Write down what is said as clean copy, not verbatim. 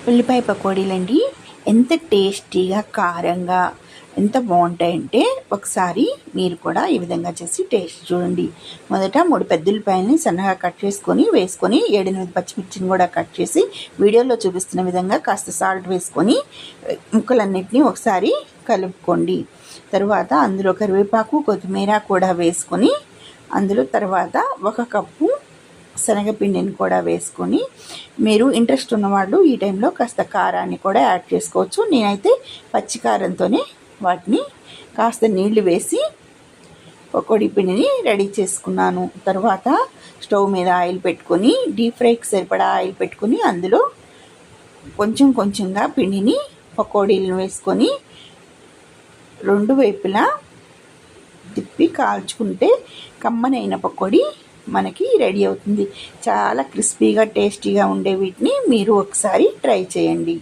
ఉల్లిపాయ పకోడీలండి ఎంత టేస్టీగా కారంగా ఎంత బాగుంటాయంటే ఒకసారి మీరు కూడా ఈ విధంగా చేసి టేస్ట్ చూడండి. మొదట 3 పెద్ద ఉల్లిపాయలని సన్నగా కట్ చేసుకొని వేసుకొని 7-8 పచ్చిమిర్చిని కూడా కట్ చేసి వీడియోలో చూపిస్తున్న విధంగా కాస్త సాల్ట్ వేసుకొని ముక్కలన్నిటినీ ఒకసారి కలుపుకోండి. తర్వాత అందులో కరివేపాకు కొత్తిమీర కూడా వేసుకొని అందులో తర్వాత 1 కప్పు శనగపిండిని కూడా వేసుకొని మీరు ఇంట్రెస్ట్ ఉన్నవాళ్ళు ఈ టైంలో కాస్త కారాన్ని కూడా యాడ్ చేసుకోవచ్చు. నేనైతే పచ్చి కారంతోనే వాటిని కాస్త నీళ్లు వేసి పకోడీ పిండిని రెడీ చేసుకున్నాను. తర్వాత స్టవ్ మీద ఆయిల్ పెట్టుకొని డీప్ ఫ్రైకి సరిపడా ఆయిల్ పెట్టుకొని అందులో కొంచెం కొంచెంగా పిండిని పకోడీలను వేసుకొని 2 వైపులా తిప్పి కాల్చుకుంటే కమ్మనైన పకోడీ మనకి రెడీ అవుతుంది. చాలా క్రిస్పీగా టేస్టీగా ఉండే వీటిని మీరు ఒకసారి ట్రై చేయండి.